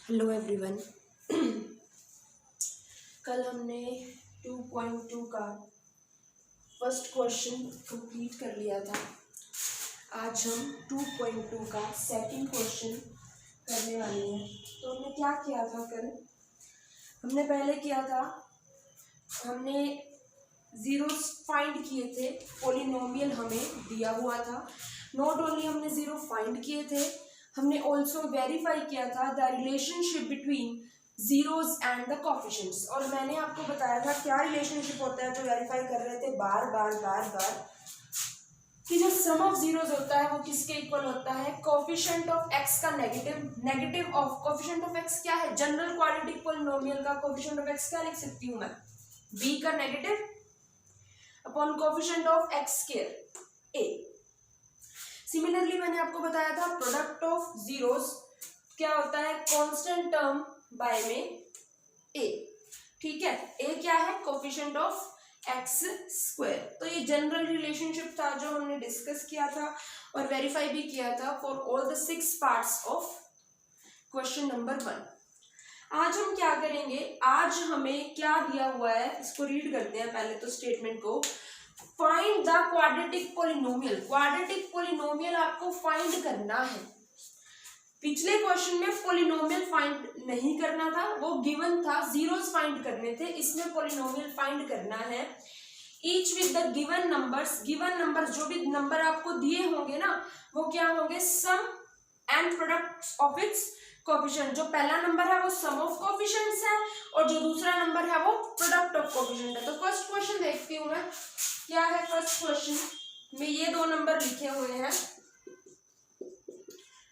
Hello everyone. कल हमने 2.2 का फर्स्ट क्वेश्चन कंप्लीट कर लिया था। आज हम 2.2 का सेकंड क्वेश्चन करने वाले हैं। तो हमने क्या किया था कल? हमने पहले किया था, हमने ज़ीरोस फाइंड किए थे। पॉलिनोमियल हमें दिया हुआ था। नॉट ओनली हमने ज़ीरो फाइंड किए थे, हमने ऑल्सो वेरीफाई किया था the relationship between zeros and the coefficients. और मैंने आपको बताया था क्या रिलेशनशिप होता है जो वेरीफाई कर रहे थे बार बार कि जो सम ऑफ जीरोज होता है वो किसके इक्वल होता है? कोफिशिएंट ऑफ एक्स का negative of coefficient of x क्या है? जनरल क्वाड्रेटिक पॉलिनोमियल का कोफिशिएंट ऑफ एक्स क्या लिख सकती हूँ मैं? बी का negative upon coefficient of x square A. Similarly मैंने आपको बताया था प्रोडक्ट ऑफ जीरोस क्या होता है? कांस्टेंट टर्म बाय में ए। ठीक है, ए क्या है? Coefficient of x square. तो ये जनरल रिलेशनशिप था जो हमने डिस्कस किया था और वेरीफाई भी किया था for all the 6 parts of question number 1। आज हम क्या करेंगे? आज हमें क्या दिया हुआ है इसको रीड करते हैं पहले तो स्टेटमेंट को। Find the quadratic polynomial. Quadratic polynomial आपको फाइंड करना है। पिछले क्वेश्चन में पॉलिनोमियल फाइंड नहीं करना था, वो गिवन था, जीरोस फाइंड करने थे। इसमें पॉलिनोमियल फाइंड करना है। Each with the given numbers. Given number जो भी नंबर आपको दिए होंगे ना वो क्या होंगे? Sum and product of its coefficient. जो पहला नंबर है वो सम ऑफ कोफिशिएंट्स है और जो दूसरा नंबर है वो प्रोडक्ट ऑफ कोफिशिएंट है। तो फर्स्ट क्वेश्चन देखती हूँ मैं क्या है। फर्स्ट क्वेश्चन में ये दो नंबर लिखे हुए हैं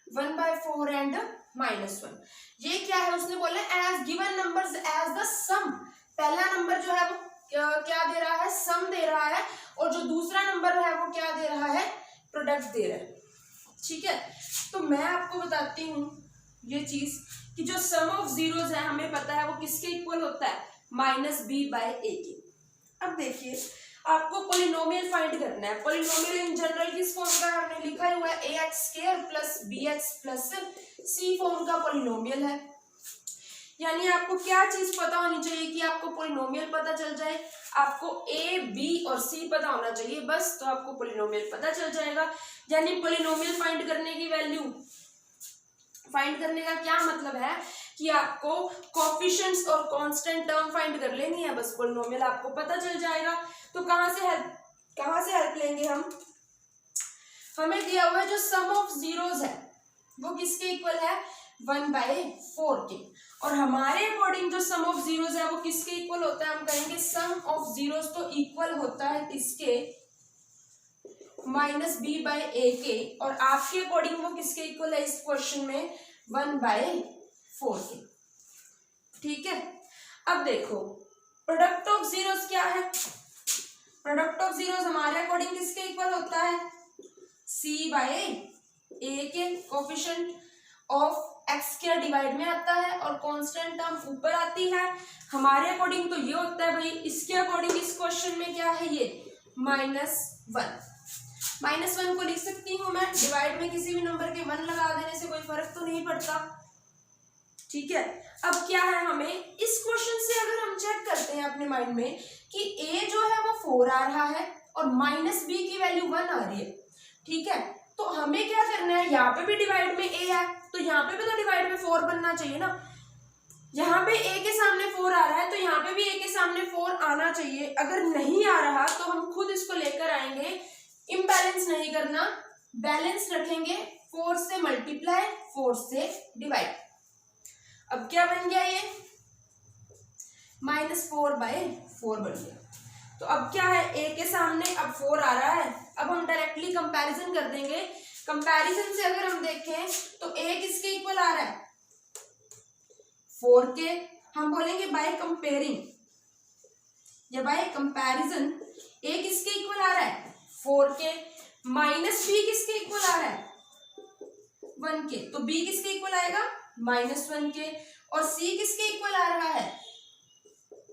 1/4 एंड -1। ये क्या है? उसने बोला as given numbers as the sum. पहला नंबर जो है वो क्या दे रहा है? सम दे रहा है और जो दूसरा नंबर है वो क्या दे रहा है? प्रोडक्ट दे रहा है। ठीक है, तो मैं आपको बताती हूँ ये चीज कि जो सम ऑफ जीरोस है हमें पता है वो किसके इक्वल होता है? -b/a के। अब देखिए आपको पॉलिनोमियल फाइंड करना है। पॉलिनोमियल इन जनरल किस फॉर्म का है? हमने लिखा हुआ है ax² + bx + c फॉर्म का पॉलिनोमियल है। यानी आपको क्या चीज पता होनी चाहिए कि आपको पॉलिनोमियल पता चल जाए? आपको a, b और c पता होना चाहिए, बस तो आपको पॉलिनोमियल पता चल जाएगा। यानी पॉलिनोमियल फाइंड करने की वैल्यू, फाइंड करने का क्या मतलब है कि आपको कोफिशिएंट्स और कांस्टेंट टर्म फाइंड कर लेनी है, बस पॉलिनोमियल आपको पता चल जाएगा। तो कहां से हेल्प लेंगे हम? हमें दिया हुआ है जो सम ऑफ जीरोस है वो किसके इक्वल है? 1/4 के। और हमारे अकॉर्डिंग जो सम ऑफ जीरोस है वो किसके इक्वल होता है? हम कहेंगे सम ऑफ जीरोस तो इक्वल होता है किसके? -b/a के। और आपके अकॉर्डिंग वो किसके इक्वल है इस क्वेश्चन में? 1/4 के। ठीक है, अब देखो प्रोडक्ट ऑफ जीरोस क्या है? प्रोडक्ट ऑफ जीरोस हमारे अकॉर्डिंग किसके इक्वल होता है? c/a के। कोफिशिएंट ऑफ x² डिवाइड में आता है और कांस्टेंट टर्म ऊपर आती है। हमारे अकॉर्डिंग तो ये होता है भाई। इसके अकॉर्डिंग इस क्वेश्चन में क्या है? ये -1 को लिख सकती हूँ मैं। डिवाइड में किसी भी नंबर के 1 लगा देने से कोई फर्क तो नहीं पड़ता। ठीक है, अब क्या है? हमें इस क्वेश्चन से अगर हम चेक करते हैं अपने माइंड में कि a जो है वो 4 आ रहा है और -b की वैल्यू 1 आ रही है। ठीक है, तो हमें क्या करना है? यहाँ पे भी डिवाइड में a है तो यहाँ पे भी तो डिवाइड में 4 बनना चाहिए ना। यहाँ पे a के सामने 4 आ रहा है तो यहाँ पे भी a के सामने 4 आना चाहिए। अगर नहीं आ रहा तो हम खुद इसको लेकर आएंगे। इम्बैलेंस नहीं करना, बैलेंस रखेंगे। 4 से मल्टीप्लाई, 4 से डिवाइड। अब क्या बन गया? ये -4/4 बन गया। तो अब क्या है? a के सामने अब 4 आ रहा है। अब हम डायरेक्टली कंपैरिजन कर देंगे। कंपैरिजन से अगर हम देखें तो a किसके इक्वल आ रहा है? 4 के। हम बोलेंगे बाय कंपेयरिंग या बाय कंपैरिजन a किसके इक्वल आ रहा है? 4 के। -b किसके इक्वल आ रहा है? 1 के। तो b किसके इक्वल आएगा? -1 के। और c किसके इक्वल आ रहा है?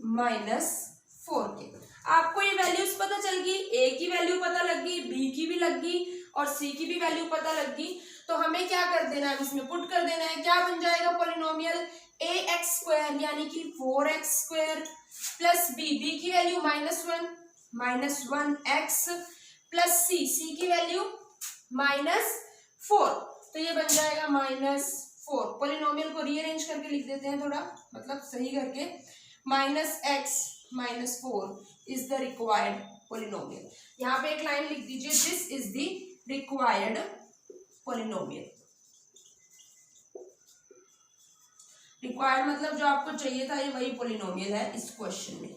-4 के। आपको ये वैल्यूज पता चल गई, a की वैल्यू पता लग गई, b की भी लग गई और c की भी वैल्यू पता लग गई। तो हमें क्या कर देना है? इसमें पुट कर देना है। क्या बन जाएगा? पॉलिनोमियल पॉलिनोमियल ax² यानी कि 4x² प्लस b की वैल्यू -1 प्लस c की वैल्यू -4, तो ये बन जाएगा -4। पॉलिनोमियल को रीअरेंज करके लिख देते हैं थोड़ा, मतलब सही करके, -x -4 is the required polynomial. यहाँ पे एक लाइन लिख दीजिए, this is the required polynomial. Required मतलब जो आपको चाहिए था, ये वही पॉलिनोमियल है इस क्वेश्चन में।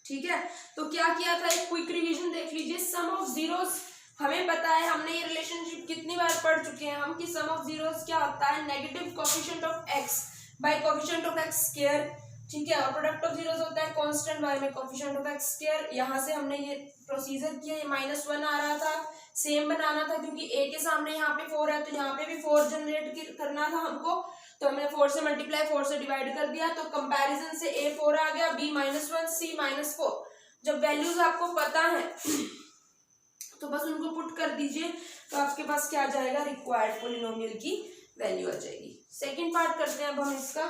ठीक है, तो क्या किया था, एक क्विक रिवीजन देख लीजिए। सम ऑफ जीरोस हमें पता है, हमने ये रिलेशनशिप कितनी बार पढ़ चुके हैं हम, कि सम ऑफ जीरोस क्या होता है, negative coefficient of x by coefficient of x square. ठीक है, और प्रोडक्ट ऑफ जीरोस होता है कांस्टेंट वाई में कोएफिशिएंट ऑफ एक्स स्क्वायर। यहाँ से हमने ये प्रोसीजर किया, ये -1 आ रहा था, सेम बनाना था क्योंकि a के सामने यहाँ पे 4 है, तो यहाँ पे भी 4 जनरेट करना था हमको, तो हमने 4 से मल्टीप्लाई 4 से डिवाइड कर दिया, तो कंपैरिजन से a 4 आ गया, b -1 c -4। जब वैल्यूज आपको पता है तो बस उनको पुट कर दीजिए, तो आपके पास क्या आ जाएगा, रिक्वायर्ड पॉलिनोमियल की वैल्यू आ जाएगी। सेकंड पार्ट करते हैं अब हम इसका।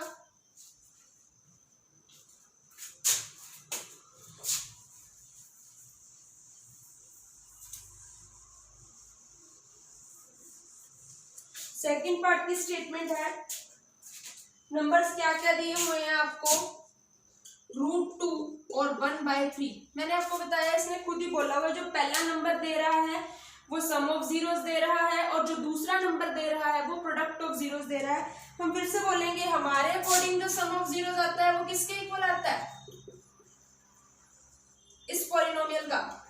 सेकंड पार्ट की स्टेटमेंट है, नंबर्स क्या क्या दिए हुए हैं आपको, √2 और 1/3। मैंने आपको बताया, इसने खुद ही बोला हुआ, जो पहला नंबर दे रहा है वो सम ऑफ जीरोस दे रहा है, और जो दूसरा नंबर दे रहा है वो प्रोडक्ट ऑफ जीरोस दे रहा है। हम फिर से बोलेंगे, हमारे अकॉर्डिंग जो सम ऑफ जीरोस आता है वो किसके इक्वल आता है, इस पॉलिनोमियल का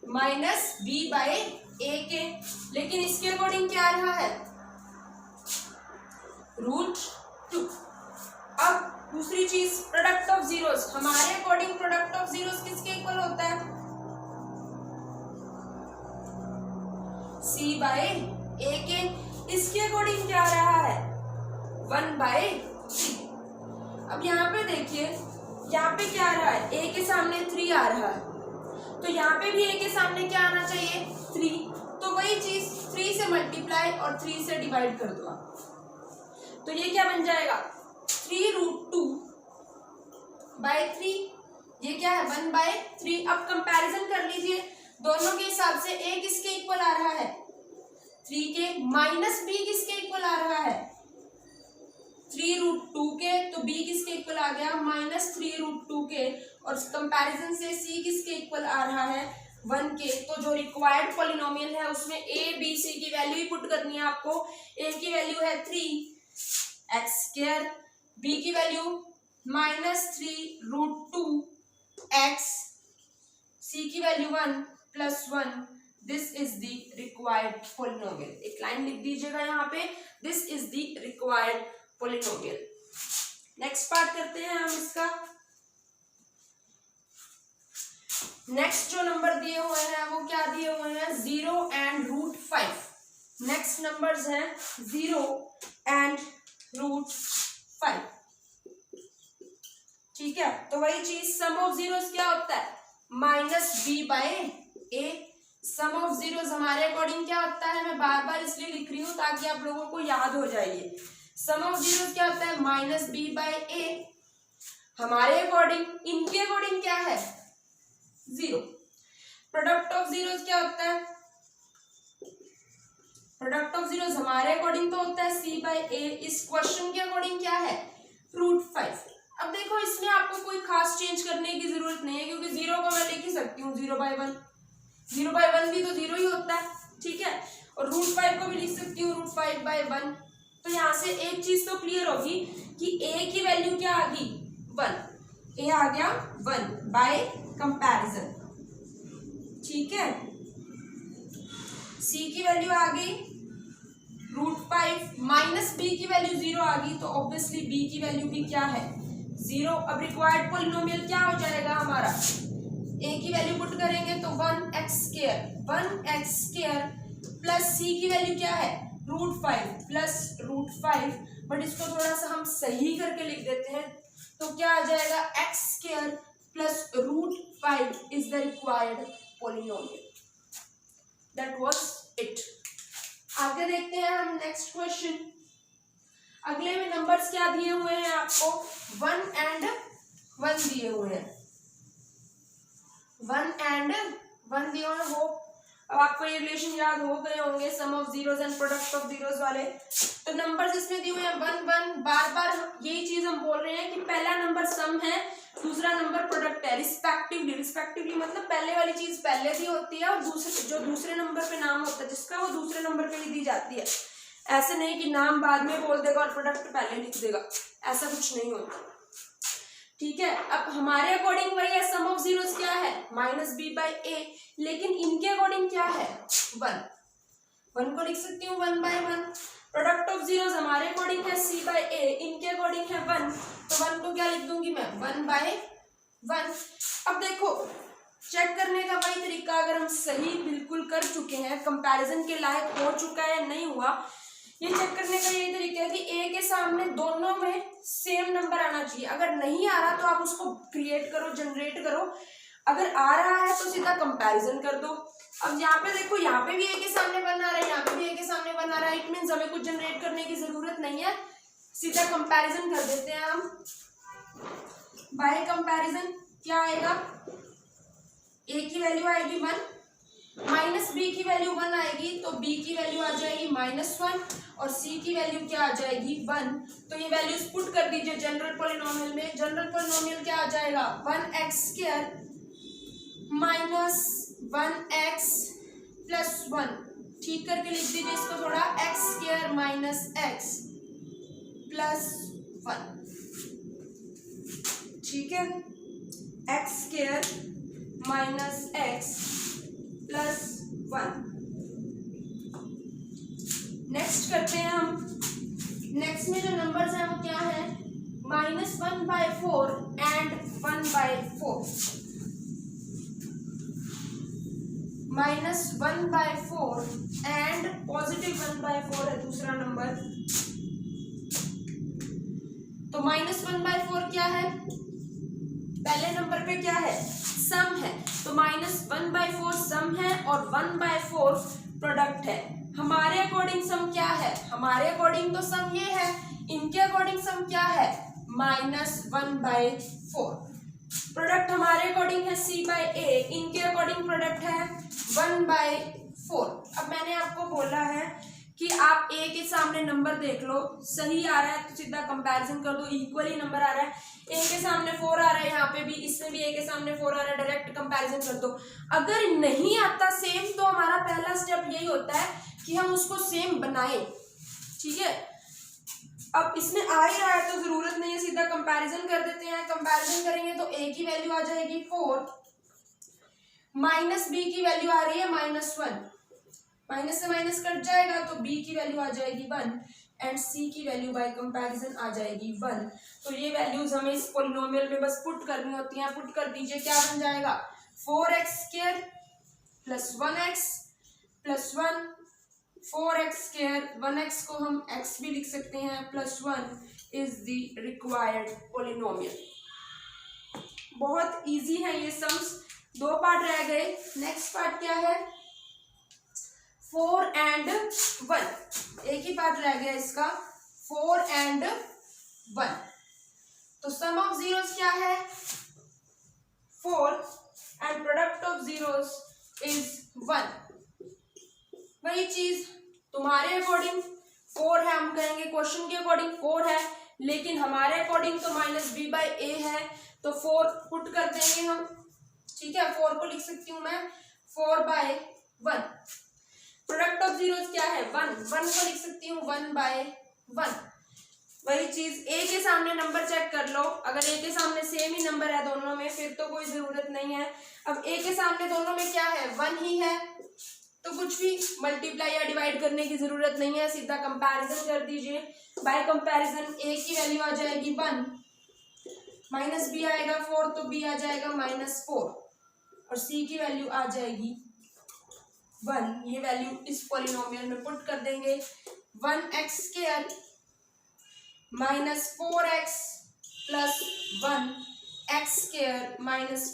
-b/a के, लेकिन इसके अकॉर्डिंग क्या आ रहा है, √2। अब दूसरी चीज, प्रोडक्ट ऑफ जीरोस, हमारे अकॉर्डिंग प्रोडक्ट ऑफ जीरोस किसके इक्वल होता है, c/a के। इसके अकॉर्डिंग क्या आ रहा है, 1/3। अब यहाँ पे देखिए, यहाँ पे क्या आ रहा है, a के सामने 3 आ रहा है, तो यहाँ पे भी a के सामने क्या आना चाहिए, 3। तो वही चीज 3 से मल्टीप्लाई और 3 से डिवाइड कर दो आप, तो ये क्या बन जाएगा, 3√2/3। ये क्या है, 1/3। अब कंपैरिजन कर लीजिए दोनों के हिसाब से, a किसके इक्वल आ रहा है, 3 के, -b किसके इक्वल आ रहा है, 3√2 के, तो b किसके इक्वल आ गया, -3√2 के, और कंपैरिजन से c किसके इक्वल आ रहा है, 1 के। तो जो रिक्वायर्ड पॉलिनोमियल है उसमें a b c की वैल्यू ही पुट करनी है आपको। a की वैल्यू है 3x², b की वैल्यू -3√2x, c की value 1 + 1। This is the required polynomial. एक लाइन लिख दीजिएगा यहाँ पे, this is the required polynomial. Next part करते हैं हम इसका। नेक्स्ट जो नंबर दिए हुए हैं वो क्या दिए हुए हैं, 0 and √5। नेक्स्ट नंबर्स हैं 0 and √5। ठीक है, तो वही चीज, सम ऑफ जीरोस क्या होता है, -b/a। सम ऑफ जीरोस हमारे अकॉर्डिंग क्या होता है, मैं बार बार इसलिए लिख रही हूँ ताकि आप लोगों को याद हो जाए। सम ऑफ जीरोस क्या होता है, -b/a। हमारे अकॉर्डिंग, इनके अकॉर्डिंग क्या है, 0। प्रोडक्ट ऑफ जीरोस क्या होता है, प्रोडक्ट ऑफ जीरोस हमारे अकॉर्डिंग तो होता है c/a। इस क्वेश्चन के अकॉर्डिंग क्या है, √5। अब देखो, इसमें आपको कोई खास चेंज करने की जरूरत नहीं है, क्योंकि 0 को मैं लिख ही सकती हूँ 0/1। 0/1 भी तो 0 ही होता है, ठीक है, और √5 को भी लिख सकती हूँ √5/1। तो यहाँ से एक चीज तो क्लियर होगी कि a की वैल्यू क्या आ गई, 1। a आ गया 1 बाय कंपैरिजन। ठीक है, c की वैल्यू आ गई √5, -b की वैल्यू 0 आ गई, तो ऑब्वियसली b की वैल्यू भी क्या है, 0। अब रिक्वायर्ड पॉलिनोमियल क्या हो जाएगा हमारा, a की वैल्यू पुट करेंगे तो 1x² प्लस c की वैल्यू क्या है, √5 प्लस √5। बट इसको थोड़ा सा हम सही करके लिख देते हैं, तो क्या आ जाएगा, x² plus √5 is the required polynomial. That was it. आगे देखते हैं हम नेक्स्ट क्वेश्चन। अगले में नंबर्स क्या दिए हुए हैं आपको, 1 and 1 दिए हुए हैं, 1 and 1 दिए हुए। हो अब आपको ये रिलेशन याद हो गए होंगे, sum of zeros and product of zeros वाले। तो नंबर्स इसमें दिए हुए हैं 1 1, बार बार यही चीज हम बोल रहे हैं कि पहला नंबर सम है, दूसरा नंबर प्रोडक्ट है, रिस्पेक्टिवली। रिस्पेक्टिवली मतलब पहले वाली चीज पहले दी होती है और जो दूसरे नंबर पे नाम होता है जिसका, वो दूसरे नंबर पे ही दी जाती है। ऐसे नहीं कि नाम बाद में बोल देगा और प्रोडक्ट पहले लिख देगा, ऐसा कुछ नहीं होता। ठीक है, अब हमारे अकॉर्डिंग वही है, सम ऑफ जीरोस क्या है, -b/a, लेकिन इनके अकॉर्डिंग क्या है, 1 को लिख सकती हूँ 1/1। प्रोडक्ट ऑफ जीरोस हमारे अकॉर्डिंग है c/a, इनके अकॉर्डिंग है 1, तो 1 को क्या लिख दूंगी मैं, 1/1। अब देखो चेक करने का वही तरीका, अगर हम सही बिल्कुल कर चुके हैं, कंपैरिजन के लायक हो चुका है या नहीं हुआ, ये चेक करने का यही तरीका है कि ए के सामने दोनों में सेम नंबर आना चाहिए। अगर नहीं आ रहा तो आप उसको क्रिएट करो, जनरेट करो, अगर आ रहा है तो सीधा कंपैरिजन कर दो। अब यहाँ पे देखो, यहाँ पे भी ए के सामने 1 आ रहा है, यहाँ पे भी ए के सामने 1 आ रहा है, इट मीन्स हमें कुछ जनरेट करने की जरूरत नहीं है, सीधा कंपैरिजन कर देते हैं हम। बाय कंपैरिजन क्या आएगा, ए की वैल्यू आएगी 1, माइनस बी की वैल्यू 1 आएगी, तो बी की वैल्यू आ जाएगी -1 और सी की वैल्यू क्या आ जाएगी 1। तो ये वैल्यूज पुट कर दीजिए जनरल पॉलिनोमियल में। जनरल पॉलिनोमियल क्या आ जाएगा, 1x² - 1x + 1। ठीक करके लिख दीजिए इसको थोड़ा, x² - x + 1। ठीक है, x² - x + 1। नेक्स्ट करते हैं हम। नेक्स्ट में जो नंबर्स हैं वो क्या है, -1/4 एंड 1/4। -1/4 एंड +1/4 है दूसरा नंबर। तो -1/4 क्या है, पहले नंबर पे क्या है, सम है, तो -1/4 सम है और 1/4 प्रोडक्ट है। हमारे अकॉर्डिंग सम क्या है, हमारे अकॉर्डिंग तो सम ये है, इनके अकॉर्डिंग सम क्या है, -1/4। प्रोडक्ट हमारे अकॉर्डिंग है c/a, इनके अकॉर्डिंग प्रोडक्ट है 1/4। अब मैंने आपको बोला है कि आप ए के सामने नंबर देख लो, सही आ रहा है तो सीधा कंपैरिजन कर दो, इक्वली नंबर आ रहा है, ए के सामने 4 आ रहा है, यहाँ पे भी, इसमें भी ए के सामने 4 आ रहा है, डायरेक्ट कंपैरिजन कर दो। अगर नहीं आता सेम तो हमारा पहला स्टेप यही होता है कि हम उसको सेम बनाएं। ठीक है, अब इसमें आ ही रहा है तो जरूरत नहीं है, सीधा कंपैरिजन कर देते हैं। कंपैरिजन करेंगे तो ए की वैल्यू आ जाएगी 4, माइनस बी की वैल्यू आ रही है -1, माइनस से माइनस कट जाएगा तो b की वैल्यू आ जाएगी 1 एंड c की वैल्यू बाय कंपैरिजन आ जाएगी 1। तो ये वैल्यूज हमें इस पॉलिनोमियल में बस पुट करनी होती हैं। पुट कर दीजिए, क्या बन जाएगा, 4x² + 1x + 1, 4x² 1x को हम x भी लिख सकते हैं, +1 इज द रिक्वायर्ड पॉलिनोमियल। बहुत इजी है ये सम्स। 2 पार्ट रह गए, नेक्स्ट पार्ट क्या है, 4 and 1, एक ही पार्ट रह गया इसका, 4 and 1। तो सम ऑफ जीरोस क्या है, 4 and product of zeros is 1। वही चीज तुम्हारे अकॉर्डिंग 4 है, हम कहेंगे क्वेश्चन के अकॉर्डिंग 4 है, लेकिन हमारे अकॉर्डिंग तो -b/a है, तो 4 पुट कर देंगे हम। ठीक है, 4 को लिख सकती हूँ मैं 4/1। प्रोडक्ट ऑफ जीरोस क्या है, 1 को लिख सकती हूँ 1/1। वही चीज ए के सामने नंबर चेक कर लो, अगर ए के सामने सेम ही नंबर है दोनों में फिर तो कोई जरूरत नहीं है। अब ए के सामने दोनों में क्या है, 1 ही है, तो कुछ भी मल्टीप्लाई या डिवाइड करने की जरूरत नहीं है, सीधा कंपैरिजन कर दीजिए। बाय कंपैरिजन ए की वैल्यू आ जाएगी 1, माइनस बी आएगा 4 तो बी आ जाएगा -4 और सी की वैल्यू आ जाएगी 1। ये वैल्यू इस पॉलिनोमियल में पुट कर देंगे, 1x² - 4x + 1, x² -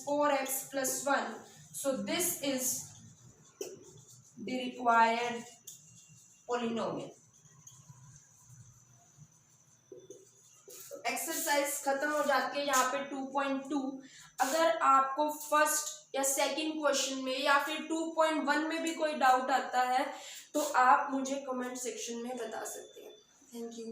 4x + 1। So this is the required polynomial. Exercise खत्म हो जाती है यहाँ पे 2.2। अगर आपको फर्स्ट या सेकंड क्वेश्चन में या फिर 2.1 में भी कोई डाउट आता है तो आप मुझे कमेंट सेक्शन में बता सकते हैं। Thank you.